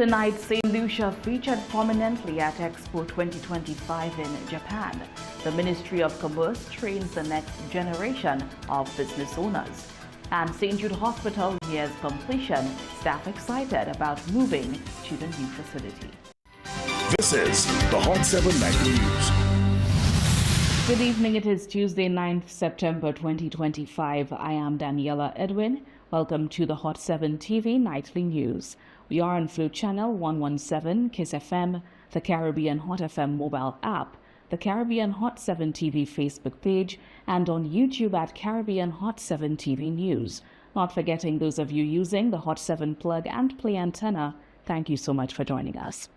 Tonight, St. Lucia featured prominently at Expo 2025 in Japan. The Ministry of Commerce trains the next generation of business owners. And St. Jude Hospital nears completion, staff excited about moving to the new facility. This is the Hot 7 Nightly News. Good evening, it is Tuesday, 9th September 2025. I am Daniela Edwin. Welcome to the Hot 7 TV Nightly News. We are on Flu Channel 117, Kiss FM, the Caribbean Hot FM mobile app, the Caribbean Hot 7 TV Facebook page, and on YouTube at Caribbean Hot 7 TV News. Not forgetting those of you using the Hot 7 plug and play antenna, thank you so much for joining us.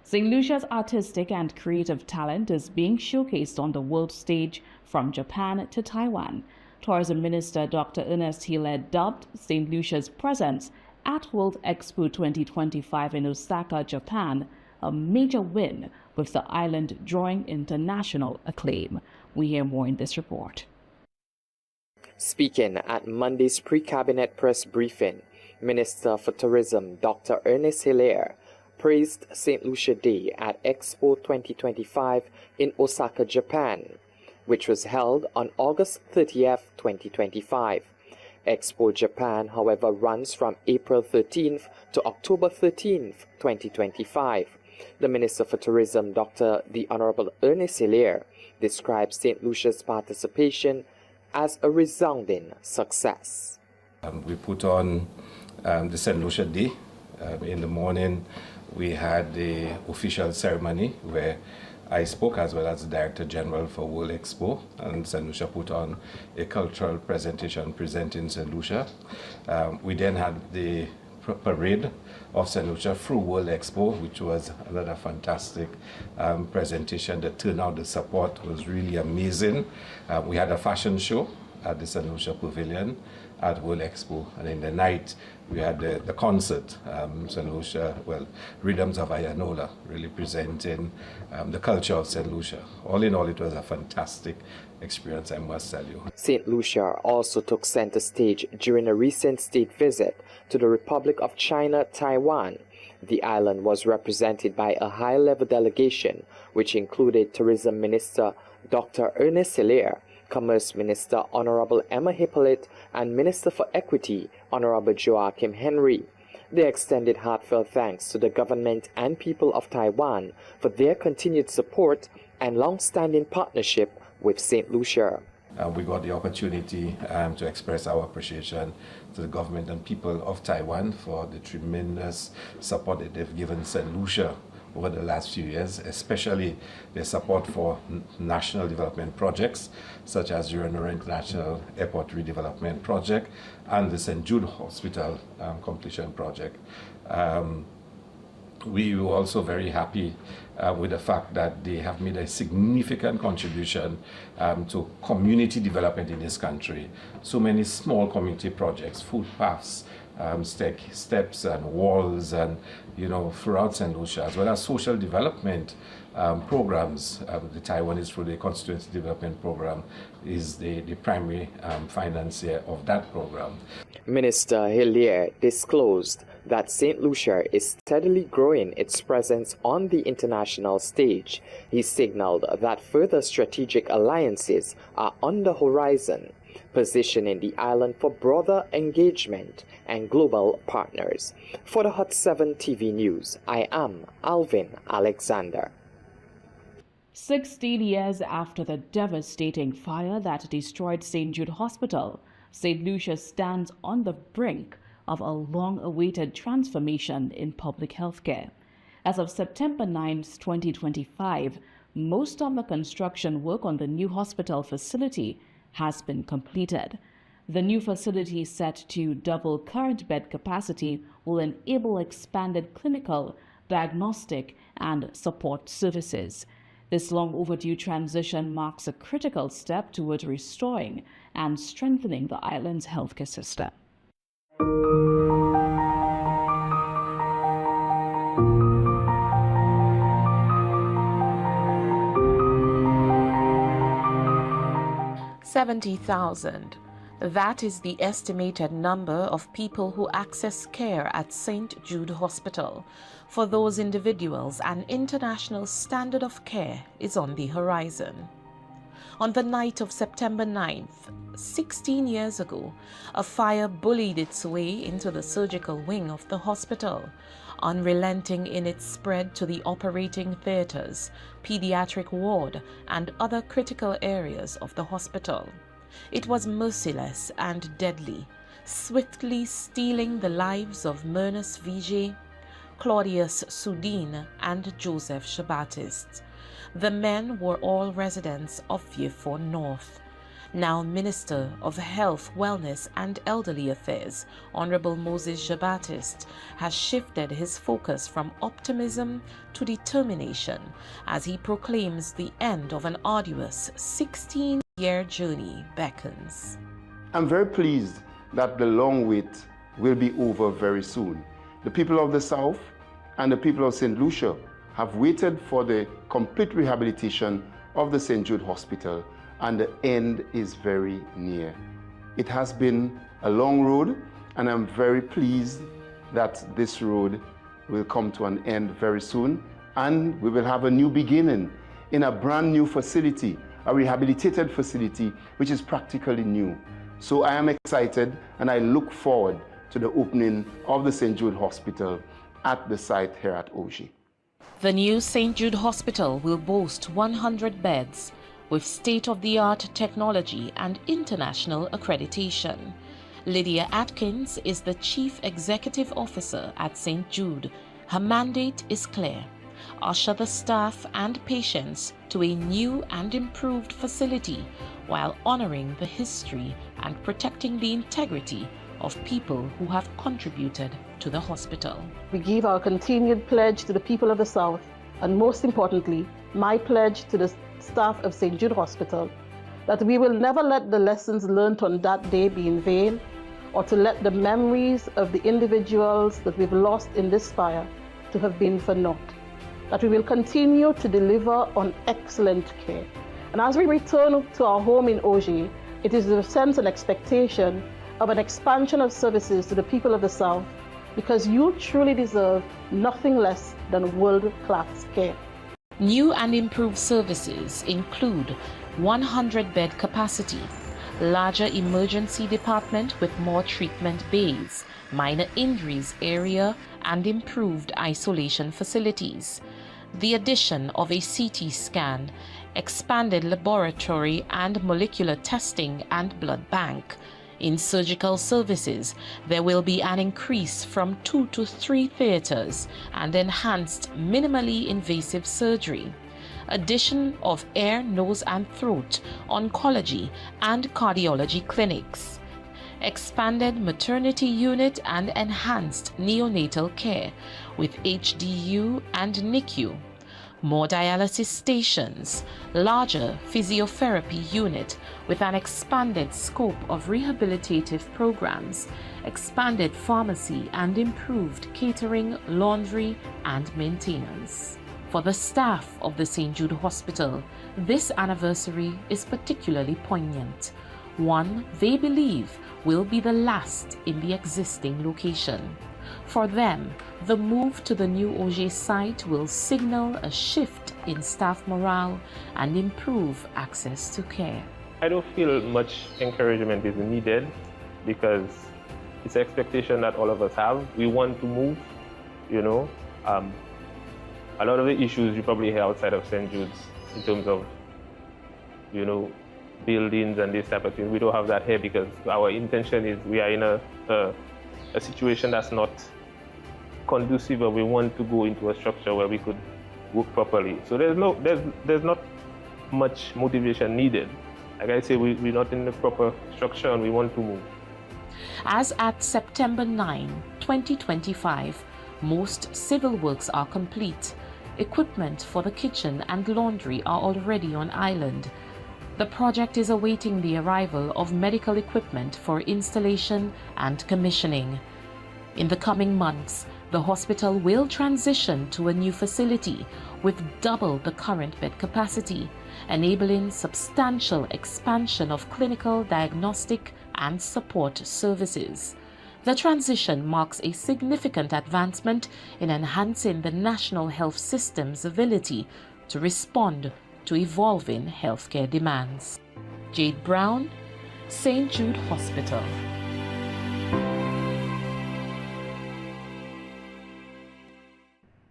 St. Lucia's artistic and creative talent is being showcased on the world stage from Japan to Taiwan. Tourism Minister Dr. Ernest Hilaire dubbed St. Lucia's presence at World Expo 2025 in Osaka, Japan, a major win, with the island drawing international acclaim. We hear more in this report. Speaking at Monday's pre-cabinet press briefing, Minister for Tourism Dr. Ernest Hilaire praised St. Lucia Day at Expo 2025 in Osaka, Japan, which was held on August 30th, 2025. Expo Japan, however, runs from April 13th to October 13th, 2025. The Minister for Tourism, the Honorable Ernest Hilaire, described St. Lucia's participation as a resounding success. We put on the St. Lucia Day. In the morning, we had the official ceremony where I spoke as well as the Director General for World Expo, and St. Lucia put on a cultural presentation presenting St. Lucia. We then had the parade of St. Lucia through World Expo, which was another fantastic presentation. The turnout, the support was really amazing. We had a fashion show at the St. Lucia Pavilion at World Expo, and in the night we had the concert, St. Lucia, Rhythms of Ayanola, really presenting the culture of St. Lucia. All in all, it was a fantastic experience, I must tell you. St. Lucia also took center stage during a recent state visit to the Republic of China, Taiwan. The island was represented by a high-level delegation, which included Tourism Minister Dr. Ernest Hilaire, Commerce Minister Honorable Emma Hippolyte, and Minister for Equity Honorable Joachim Henry. They extended heartfelt thanks to the government and people of Taiwan for their continued support and long-standing partnership with St. Lucia. We got the opportunity to express our appreciation to the government and people of Taiwan for the tremendous support that they've given St. Lucia over the last few years, especially their support for national development projects such as the Urenara International Airport Redevelopment Project and the St. Jude Hospital completion project. We were also very happy with the fact that they have made a significant contribution to community development in this country. So many small community projects, footpaths, steps and walls, and throughout St. Lucia, as well as social development programs. The Taiwanese through the Constituency Development Program is the primary financier of that program. Minister Hilaire disclosed that St. Lucia is steadily growing its presence on the international stage. He signaled that further strategic alliances are on the horizon, positioning the island for broader engagement and global partners. For the Hot 7 TV News, I am Alvin Alexander. 16 years after the devastating fire that destroyed St. Jude Hospital, St. Lucia stands on the brink of a long-awaited transformation in public healthcare. As of September 9, 2025, most of the construction work on the new hospital facility has been completed. The new facility, set to double current bed capacity, will enable expanded clinical, diagnostic, and support services. This long overdue transition marks a critical step toward restoring and strengthening the island's healthcare system. $70,000 That is the estimated number of people who access care at St. Jude Hospital. For those individuals, an international standard of care is on the horizon. On the night of September 9th, 16 years ago, a fire bullied its way into the surgical wing of the hospital, unrelenting in its spread to the operating theaters, pediatric ward, and other critical areas of the hospital. It was merciless and deadly, swiftly stealing the lives of Mernus Vijay, Claudius Sudin, and Joseph Shabatist. The men were all residents of Vieux North. Now Minister of Health, Wellness and Elderly Affairs, Honorable Moses Shabatist, has shifted his focus from optimism to determination as he proclaims the end of an arduous 16-year journey beckons. I'm very pleased that the long wait will be over very soon. The people of the South and the people of St. Lucia have waited for the complete rehabilitation of the St. Jude Hospital, and the end is very near. It has been a long road, and I'm very pleased that this road will come to an end very soon, and we will have a new beginning in a brand new facility, a rehabilitated facility, which is practically new. So I am excited, and I look forward to the opening of the St. Jude Hospital at the site here at Oji. The new St. Jude Hospital will boast 100 beds with state-of-the-art technology and international accreditation. Lydia Atkins is the Chief Executive Officer at St. Jude. Her mandate is clear: usher the staff and patients to a new and improved facility while honoring the history and protecting the integrity of people who have contributed to the hospital. We give our continued pledge to the people of the South, and most importantly, my pledge to the staff of St. Jude Hospital, that we will never let the lessons learned on that day be in vain, or to let the memories of the individuals that we've lost in this fire to have been for naught. That we will continue to deliver on excellent care. And as we return to our home in Oji, it is the sense and expectation of an expansion of services to the people of the South, because you truly deserve nothing less than world-class care. New and improved services include 100-bed capacity, larger emergency department with more treatment bays, minor injuries area, and improved isolation facilities. The addition of a CT scan, expanded laboratory and molecular testing and blood bank. In surgical services, there will be an increase from 2 to 3 theaters and enhanced minimally invasive surgery. Addition of ear, nose and throat, oncology and cardiology clinics. Expanded maternity unit and enhanced neonatal care with HDU and NICU. More dialysis stations, larger physiotherapy unit with an expanded scope of rehabilitative programs, expanded pharmacy and improved catering, laundry and maintenance. For the staff of the St. Jude Hospital, this anniversary is particularly poignant. One they believe will be the last in the existing location. For them, the move to the new Oji site will signal a shift in staff morale and improve access to care. I don't feel much encouragement is needed because it's an expectation that all of us have. We want to move, you know. A lot of the issues you probably hear outside of St. Jude's in terms of, you know, buildings and this type of thing. We don't have that here because our intention is we are in a situation that's not conducive, or we want to go into a structure where we could work properly. So there's not much motivation needed. Like I say, we're not in the proper structure and we want to move. As at September 9, 2025, most civil works are complete. Equipment for the kitchen and laundry are already on island. The project is awaiting the arrival of medical equipment for installation and commissioning. In the coming months, the hospital will transition to a new facility with double the current bed capacity enabling substantial expansion of clinical, diagnostic, and support services. The transition marks a significant advancement in enhancing the national health system's ability to respond to evolving healthcare demands. Jade Brown, St. Jude Hospital.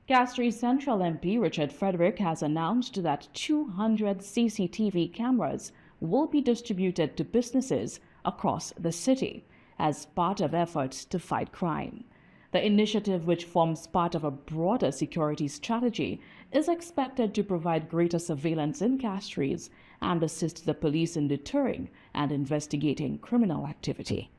Castries Central MP Richard Frederick has announced that 200 CCTV cameras will be distributed to businesses across the city as part of efforts to fight crime. The initiative, which forms part of a broader security strategy, is expected to provide greater surveillance in Castries and assist the police in deterring and investigating criminal activity.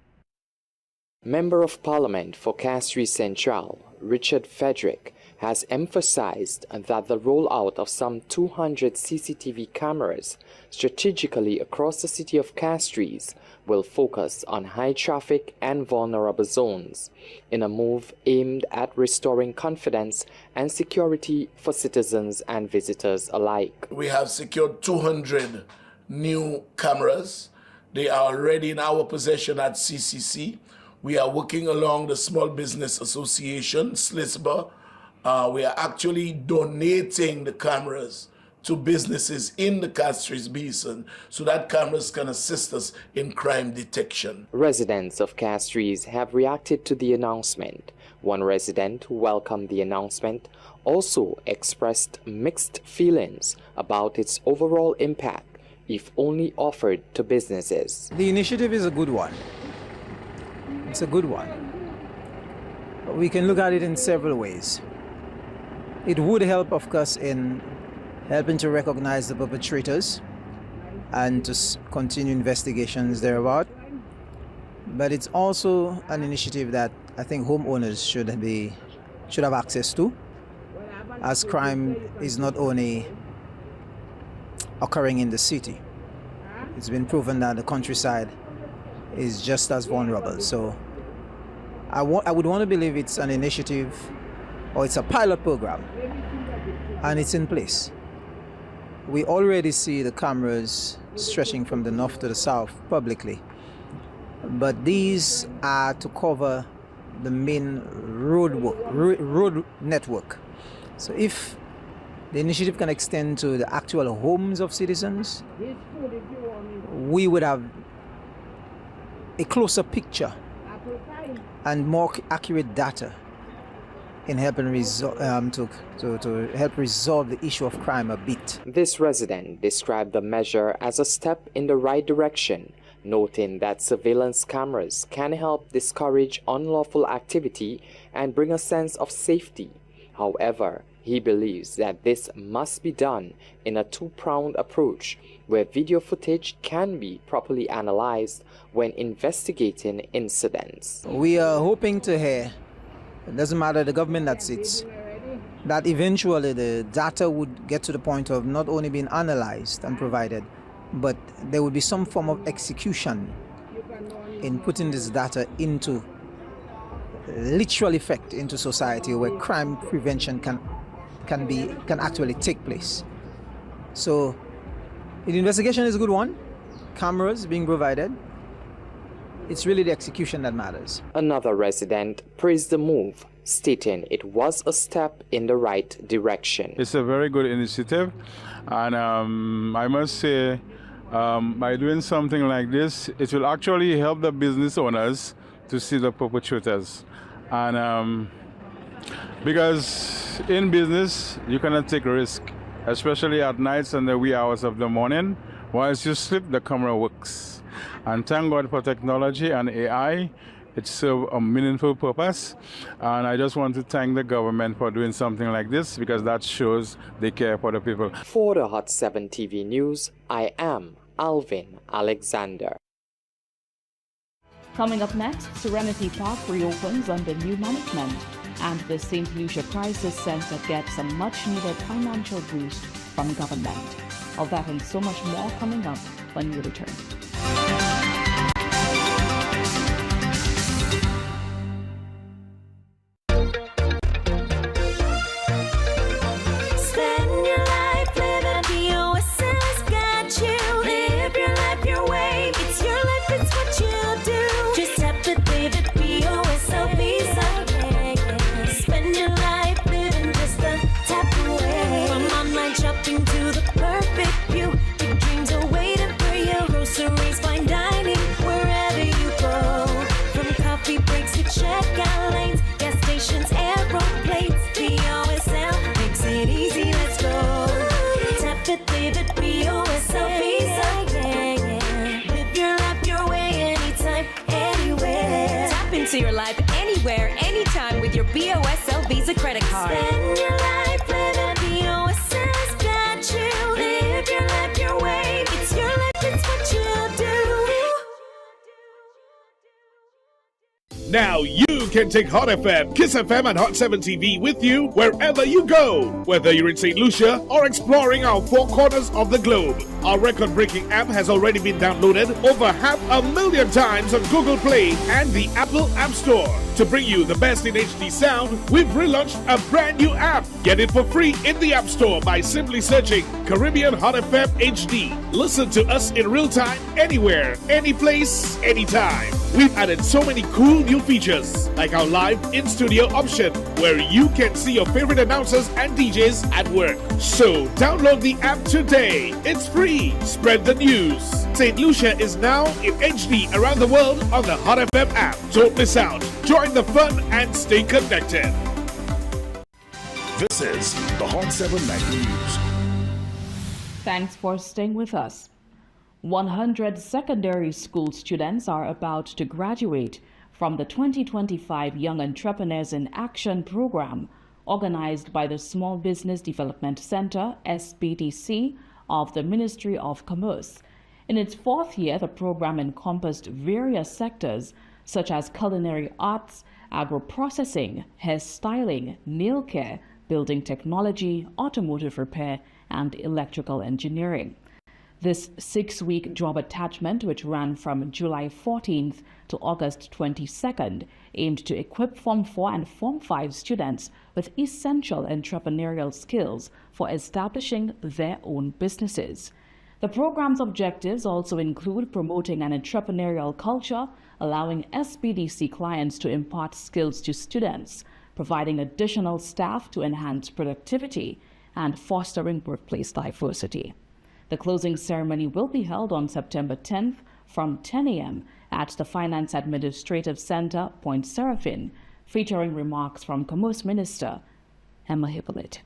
Member of Parliament for Castries Central, Richard Frederick, has emphasized that the rollout of some 200 CCTV cameras strategically across the city of Castries will focus on high traffic and vulnerable zones in a move aimed at restoring confidence and security for citizens and visitors alike. We have secured 200 new cameras. They are already in our possession at CCC. We are working along the Small Business Association, SLISBA. We are actually donating the cameras to businesses in the Castries Basin so that cameras can assist us in crime detection. Residents of Castries have reacted to the announcement. One resident who welcomed the announcement also expressed mixed feelings about its overall impact if only offered to businesses. The initiative is a good one. It's a good one. But we can look at it in several ways. It would help, of course, in helping to recognize the perpetrators and to continue investigations thereabout. But it's also an initiative that I think homeowners should have access to, as crime is not only occurring in the city. It's been proven that the countryside is just as vulnerable. So I would want to believe it's an initiative, or it's a pilot program, and it's in place. We already see the cameras stretching from the north to the south publicly, but these are to cover the main road network. So if the initiative can extend to the actual homes of citizens, we would have a closer picture and more accurate data in helping to help resolve the issue of crime a bit. This resident described the measure as a step in the right direction, noting that surveillance cameras can help discourage unlawful activity and bring a sense of safety. However, he believes that this must be done in a two-pronged approach, where video footage can be properly analyzed when investigating incidents. We are hoping to hear, it doesn't matter the government that sits, that eventually the data would get to the point of not only being analyzed and provided, but there would be some form of execution in putting this data into literal effect into society, where crime prevention can actually take place. So the investigation is a good one, cameras being provided. It's really the execution that matters. Another resident praised the move, stating it was a step in the right direction. It's a very good initiative, and I must say, by doing something like this, it will actually help the business owners to see the perpetrators. And because in business, you cannot take a risk, especially at nights and the wee hours of the morning. Whilst you sleep, the camera works. And thank God for technology and AI. It serves a meaningful purpose. And I just want to thank the government for doing something like this, because that shows they care for the people. For the Hot 7 TV News, I am Alvin Alexander. Coming up next, Serenity Park reopens under new management, and the St. Lucia Crisis Center gets a much-needed financial boost from government. All that and so much more coming up when we return. Spend your life living the oasis. to your life anywhere, anytime with your BOSL Visa credit card. Spend your life living. BOSL's got you. Live your life your way. It's your life, it's what you do. Now you can take Hot FM, Kiss FM, and Hot 7 TV with you wherever you go. Whether you're in St. Lucia or exploring our four corners of the globe. Our record-breaking app has already been downloaded over 500,000 times on Google Play and the Apple App Store. To bring you the best in HD sound, we've relaunched a brand new app. Get it for free in the App Store by simply searching Caribbean Hot FM HD. Listen to us in real time, anywhere, any place, anytime. We've added so many cool new features, like our live in-studio option, where you can see your favorite announcers and DJs at work. So download the app today. It's free. Spread the news. St. Lucia is now in HD around the world on the Hot FM app. Don't miss out. Join the fun and stay connected. This is the Hot 7 Nightly News. Thanks for staying with us. 100 secondary school students are about to graduate from the 2025 Young Entrepreneurs in Action program organized by the Small Business Development Center, SBDC, of the Ministry of Commerce. In its fourth year, the program encompassed various sectors such as culinary arts, agro-processing, hairstyling, nail care, building technology, automotive repair, and electrical engineering. This 6-week job attachment, which ran from July 14th to August 22nd, aimed to equip Form 4 and Form 5 students with essential entrepreneurial skills for establishing their own businesses. The program's objectives also include promoting an entrepreneurial culture, allowing SBDC clients to impart skills to students, providing additional staff to enhance productivity, and fostering workplace diversity. The closing ceremony will be held on September 10th from 10 a.m. at the Finance Administrative Center, Point Seraphin, featuring remarks from Commerce Minister Emma Hippolyte.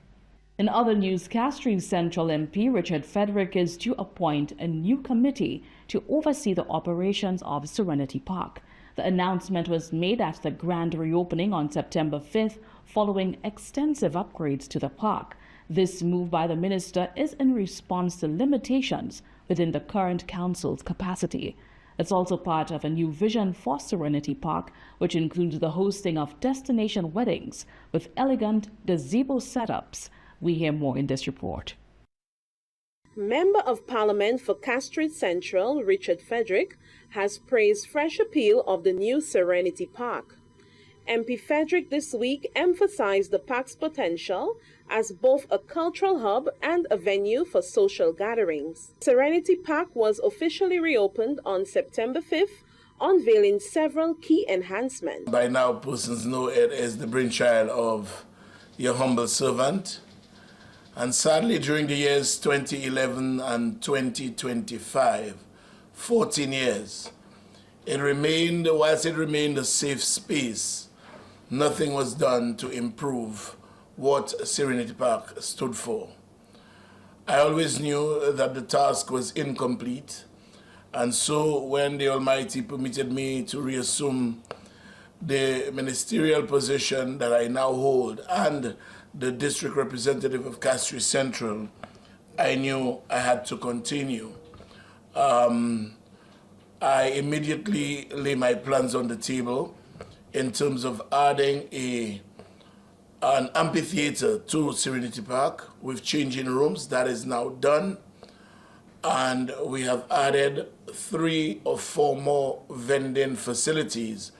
In other news, Castries Central MP Richard Frederick is to appoint a new committee to oversee the operations of Serenity Park. The announcement was made at the grand reopening on September 5th following extensive upgrades to the park. This move by the minister is in response to limitations within the current council's capacity. It's also part of a new vision for Serenity Park, which includes the hosting of destination weddings with elegant gazebo setups. We hear more in this report. Member of Parliament for Castries Central, Richard Frederick, has praised fresh appeal of the new Serenity Park. MP Frederick this week emphasized the park's potential as both a cultural hub and a venue for social gatherings. Serenity Park was officially reopened on September 5th, unveiling several key enhancements. By now, persons know it is the brainchild of your humble servant. And sadly, during the years 2011 and 2025, 14 years, whilst it remained a safe space, nothing was done to improve what Serenity Park stood for. I always knew that the task was incomplete, and so when the Almighty permitted me to reassume the ministerial position that I now hold and the district representative of Castries Central, I knew I had to continue. I immediately lay my plans on the table in terms of adding an amphitheater to Serenity Park with changing rooms. That is now done. And we have added 3 or 4 more vending facilities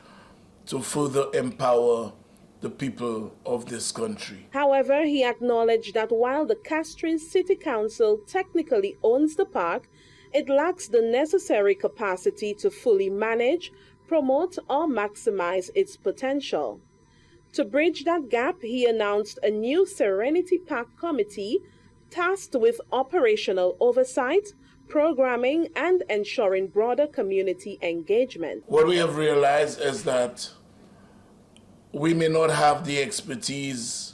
to further empower the people of this country. However, he acknowledged that while the Castries City Council technically owns the park, it lacks the necessary capacity to fully manage, promote, or maximize its potential. To bridge that gap, he announced a new Serenity Park committee tasked with operational oversight, programming, and ensuring broader community engagement. What we have realized is that we may not have the expertise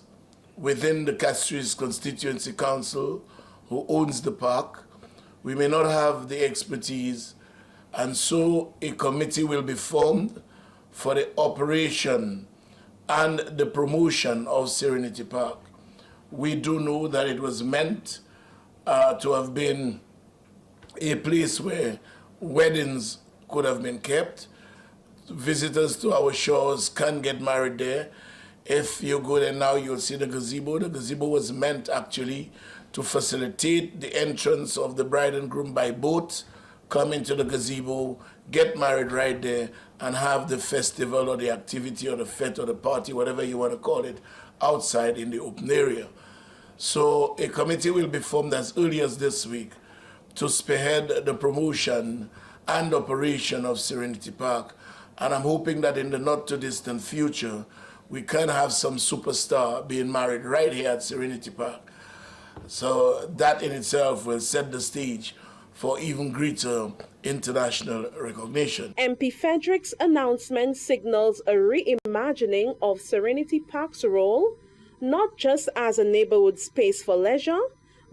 within the Castries Constituency Council, who owns the park. We may not have the expertise, and so a committee will be formed for the operation and the promotion of Serenity Park. We do know that it was meant to have been a place where weddings could have been kept. Visitors to our shores can get married there. If you go there now, you'll see the gazebo. The gazebo was meant actually to facilitate the entrance of the bride and groom by boat, come into the gazebo, get married right there, and have the festival or the activity or the fete or the party, whatever you want to call it, outside in the open area. So a committee will be formed as early as this week to spearhead the promotion and operation of Serenity Park. And I'm hoping that in the not too distant future, we can have some superstar being married right here at Serenity Park. So that in itself will set the stage for even greater international recognition. MP Frederick's announcement signals a reimagining of Serenity Park's role, not just as a neighborhood space for leisure,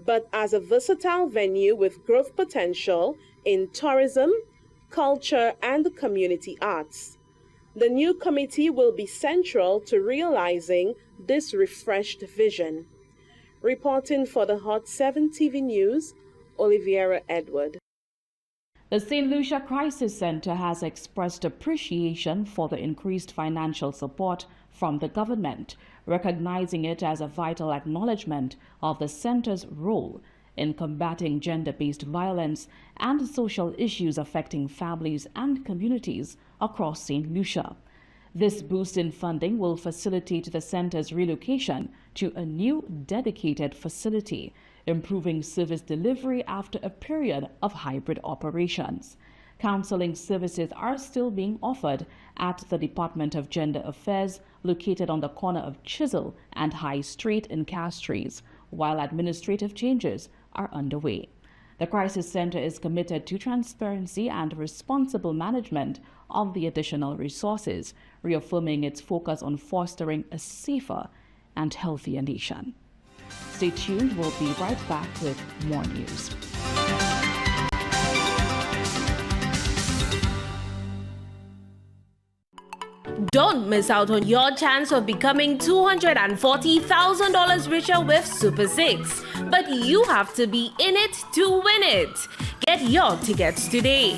but as a versatile venue with growth potential in tourism, culture, and community arts. The new committee will be central to realizing this refreshed vision. Reporting for the Hot 7 TV News, Oliviera Edward. The St. Lucia Crisis Center has expressed appreciation for the increased financial support from the government, recognizing it as a vital acknowledgement of the center's role in combating gender-based violence and social issues affecting families and communities across St. Lucia. This boost in funding will facilitate the center's relocation to a new dedicated facility, improving service delivery after a period of hybrid operations. Counseling services are still being offered at the Department of Gender Affairs, located on the corner of Chisel and High Street in Castries, while administrative changes are underway. The Crisis Center is committed to transparency and responsible management of the additional resources, reaffirming its focus on fostering a safer and healthier nation. Stay tuned, we'll be right back with more news. Don't miss out on your chance of becoming $240,000 richer with Super 6. But you have to be in it to win it. Get your tickets today.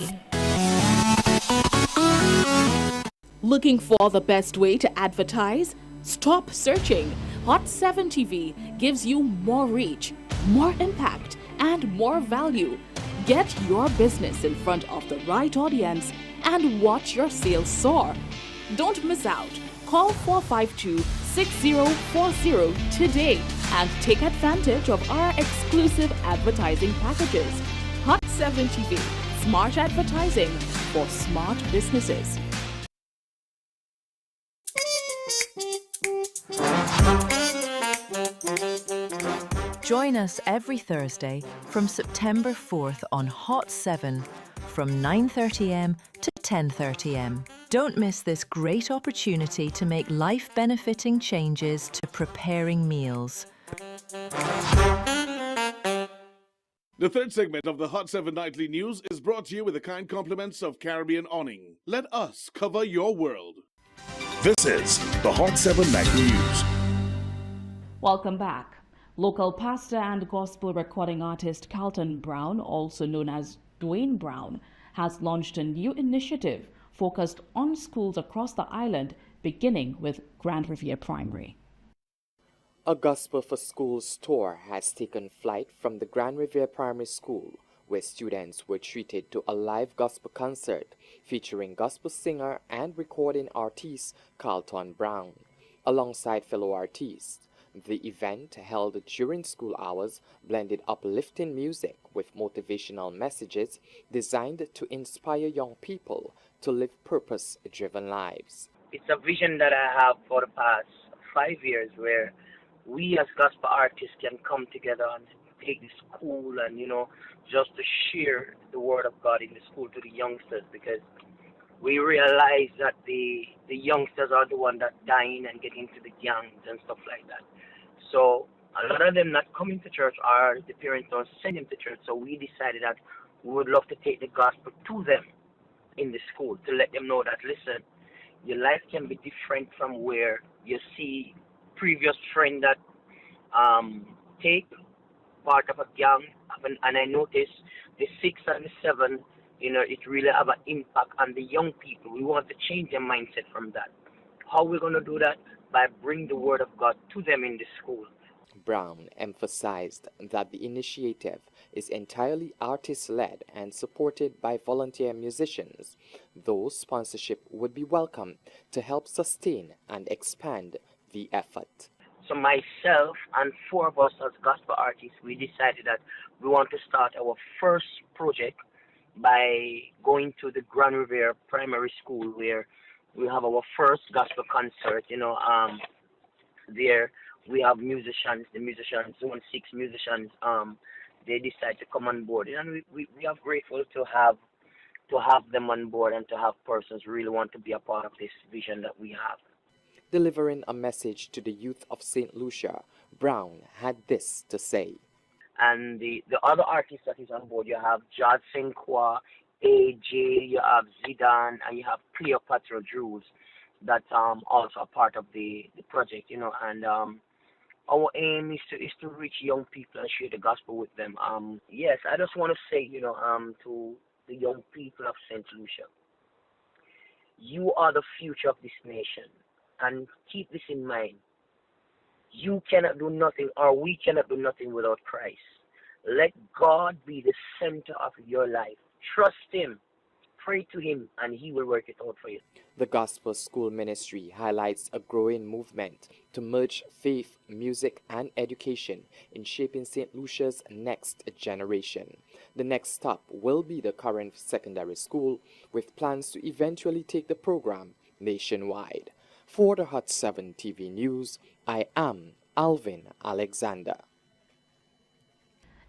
Looking for the best way to advertise? Stop searching. Hot 7 TV gives you more reach, more impact, and more value. Get your business in front of the right audience and watch your sales soar. Don't miss out. Call 452-6040 today and take advantage of our exclusive advertising packages. Hot 7 TV, smart advertising for smart businesses. Join us every Thursday from September 4th on Hot 7 from 9:30am to 10:30am. Don't miss this great opportunity to make life-benefiting changes to preparing meals. The third segment of the Hot 7 Nightly News is brought to you with the kind compliments of Caribbean Awning. Let us cover your world. This is the Hot 7 Nightly News. Welcome back. Local pastor and gospel recording artist Carlton Brown, also known as Dwayne Brown, has launched a new initiative focused on schools across the island, beginning with Grand Riviere Primary. A Gospel for Schools tour has taken flight from the Grand Riviere Primary School, where students were treated to a live gospel concert featuring gospel singer and recording artist Carlton Brown, alongside fellow artists. The event, held during school hours, blended uplifting music with motivational messages designed to inspire young people to live purpose-driven lives. It's a vision that I have for the past 5 years, where we as gospel artists can come together and take the school and, just to share the word of God in the school to the youngsters, because we realize that the youngsters are the ones that dying and get into the gangs and stuff like that. So a lot of them not coming to church, or the parents don't send them to church. So we decided that we would love to take the gospel to them in the school to let them know that, listen, Your life can be different from where you see previous friend that take part of a gang, and I notice the 6 and the 7, it really have an impact on the young people. We want to change their mindset from that. How we're going to do that? By bringing the word of God to them in the school. Brown emphasized that the initiative is entirely artist-led and supported by volunteer musicians, though sponsorship would be welcome to help sustain and expand the effort. So myself and 4 of us as gospel artists, we decided that we want to start our first project by going to the Grand Riviere Primary School, where we have our first gospel concert. There we have musicians, Zone 6 musicians. They decide to come on board, and we are grateful to have them on board and to have persons really want to be a part of this vision that we have. Delivering a message to the youth of St. Lucia, Brown had this to say. And the other artists that is on board, you have Jad Senkwa, AJ, you have Zidane, and you have Cleopatra Drews that also are part of the project, and our aim is to reach young people and share the gospel with them. Yes, I just want to say, to the young people of St. Lucia, you are the future of this nation. And keep this in mind. You cannot do nothing, or we cannot do nothing without Christ. Let God be the center of your life. Trust Him. Pray to Him, and He will work it out for you. The Gospel School Ministry highlights a growing movement to merge faith, music, and education in shaping St. Lucia's next generation. The next stop will be the current secondary school, with plans to eventually take the program nationwide. For the Hot 7 TV News, I am Alvin Alexander.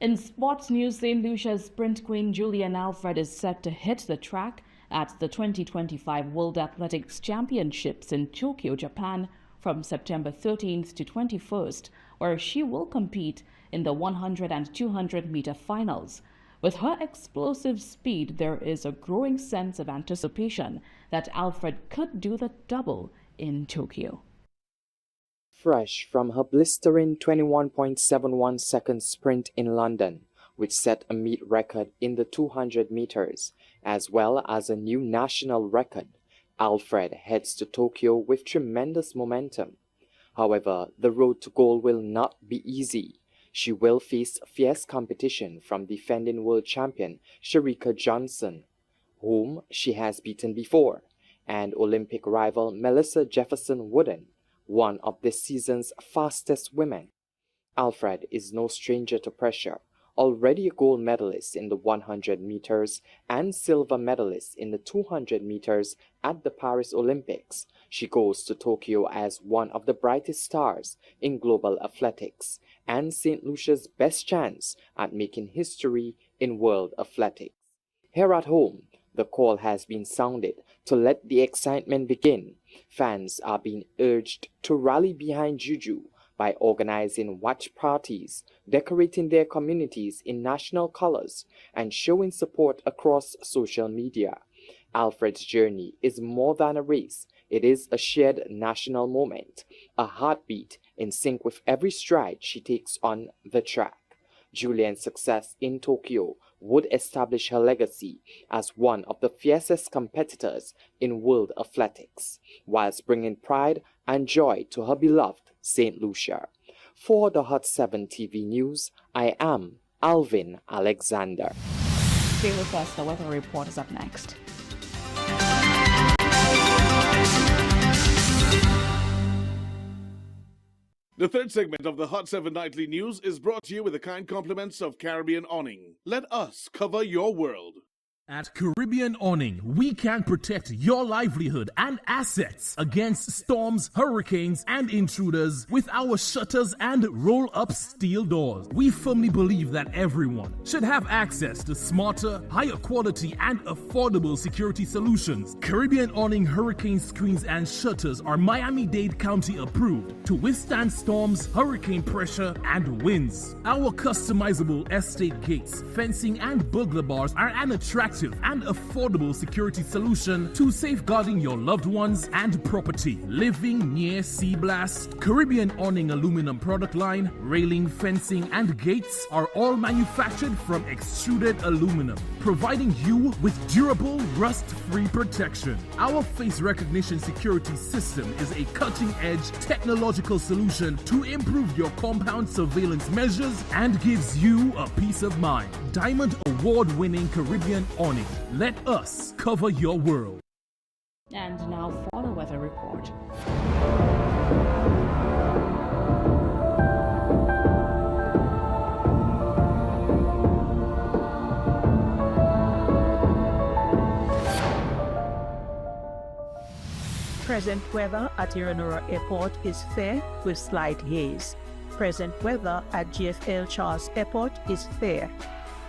In sports news, St. Lucia's sprint queen Julian Alfred is set to hit the track at the 2025 World Athletics Championships in Tokyo, Japan from September 13th to 21st, where she will compete in the 100 and 200 meter finals. With her explosive speed, there is a growing sense of anticipation that Alfred could do the double in Tokyo. Fresh from her blistering 21.71 second sprint in London, which set a meet record in the 200 meters, as well as a new national record, Alfred heads to Tokyo with tremendous momentum. However, the road to goal will not be easy. She will face fierce competition from defending world champion Shericka Johnson, whom she has beaten before, and Olympic rival Melissa Jefferson Wooden, one of this season's fastest women. Alfred is no stranger to pressure, already a gold medalist in the 100 meters and silver medalist in the 200 meters at the Paris Olympics. She goes to Tokyo as one of the brightest stars in global athletics and St. Lucia's best chance at making history in world athletics. Here at home, the call has been sounded to let the excitement begin. Fans are being urged to rally behind Juju by organizing watch parties, decorating their communities in national colors, and showing support across social media. Alfred's journey is more than a race. It is a shared national moment, a heartbeat in sync with every stride she takes on the track. Julian's success in Tokyo would establish her legacy as one of the fiercest competitors in world athletics, whilst bringing pride and joy to her beloved St. Lucia. For the Hot 7 TV News, I am Alvin Alexander. Stay with us, the weather report is up next. The third segment of the Hot 7 Nightly News is brought to you with the kind compliments of Caribbean Awning. Let us cover your world. At Caribbean Awning, we can protect your livelihood and assets against storms, hurricanes, and intruders with our shutters and roll-up steel doors. We firmly believe that everyone should have access to smarter, higher quality, and affordable security solutions. Caribbean Awning hurricane screens and shutters are Miami-Dade County approved to withstand storms, hurricane pressure, and winds. Our customizable estate gates, fencing, and burglar bars are an attractive effective and affordable security solution to safeguarding your loved ones and property. Living near Sea Blast, Caribbean Awning aluminum product line, railing, fencing, and gates are all manufactured from extruded aluminum, providing you with durable, rust-free protection. Our face recognition security system is a cutting-edge technological solution to improve your compound surveillance measures and gives you a peace of mind. Diamond Award-winning Caribbean Awning. Let us cover your world. And now for the weather report. Present weather at Iranura Airport is fair with slight haze. Present weather at GFL Charles Airport is fair.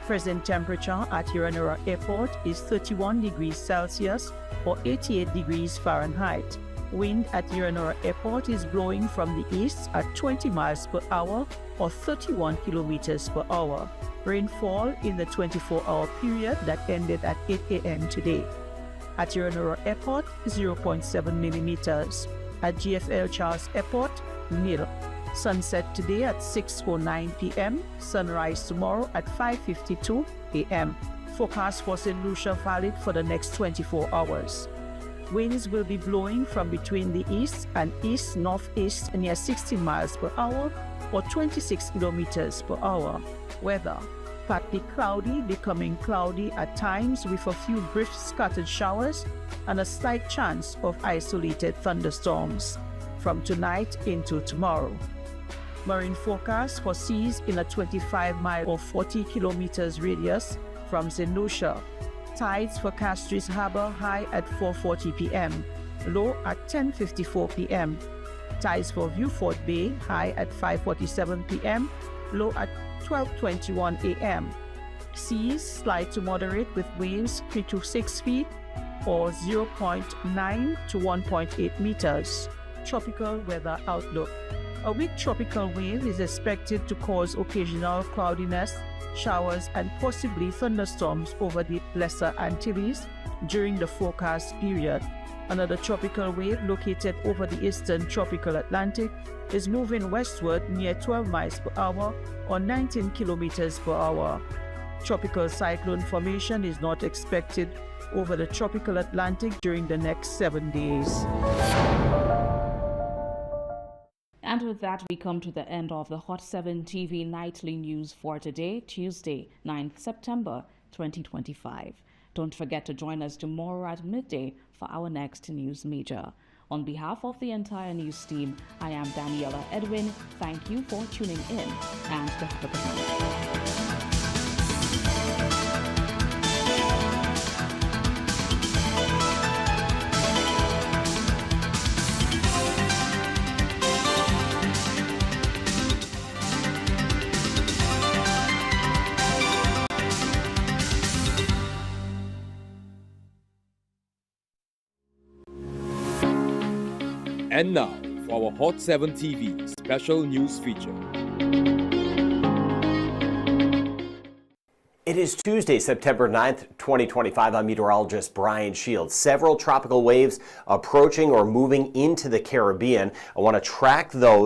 Present temperature at Iranura Airport is 31 degrees Celsius or 88 degrees Fahrenheit. Wind at Iranura Airport is blowing from the east at 20 miles per hour or 31 kilometers per hour. Rainfall in the 24-hour period that ended at 8 a.m. today. At Iranura Airport, 0.7 millimeters. At GFL Charles Airport, nil. Sunset today at 6:09 p.m. Sunrise tomorrow at 5:52 a.m. Forecast for St. Lucia valid for the next 24 hours. Winds will be blowing from between the east and east-northeast near 60 miles per hour or 26 kilometers per hour. Weather. Partly cloudy, becoming cloudy at times with a few brief scattered showers and a slight chance of isolated thunderstorms from tonight into tomorrow. Marine forecast for seas in a 25-mile or 40 kilometers radius from St. Lucia. Tides for Castries Harbour high at 4:40 p.m., low at 10:54 p.m. Tides for Viewfort Bay high at 5:47 p.m., low at 12:21 a.m. Seas slight to moderate with waves 3 to 6 feet or 0.9 to 1.8 meters. Tropical weather outlook. A weak tropical wave is expected to cause occasional cloudiness, showers, and possibly thunderstorms over the Lesser Antilles during the forecast period. Another tropical wave located over the eastern tropical Atlantic is moving westward near 12 miles per hour or 19 kilometers per hour. Tropical cyclone formation is not expected over the tropical Atlantic during the next 7 days. And with that, we come to the end of the Hot 7 TV Nightly News for today, Tuesday, 9th September 2025. Don't forget to join us tomorrow at midday for our next news major. On behalf of the entire news team, I am Daniela Edwin. Thank you for tuning in and have a good night. And now, for our Hot 7 TV special news feature. It is Tuesday, September 9th, 2025. I'm meteorologist Brian Shields. Several tropical waves approaching or moving into the Caribbean. I want to track those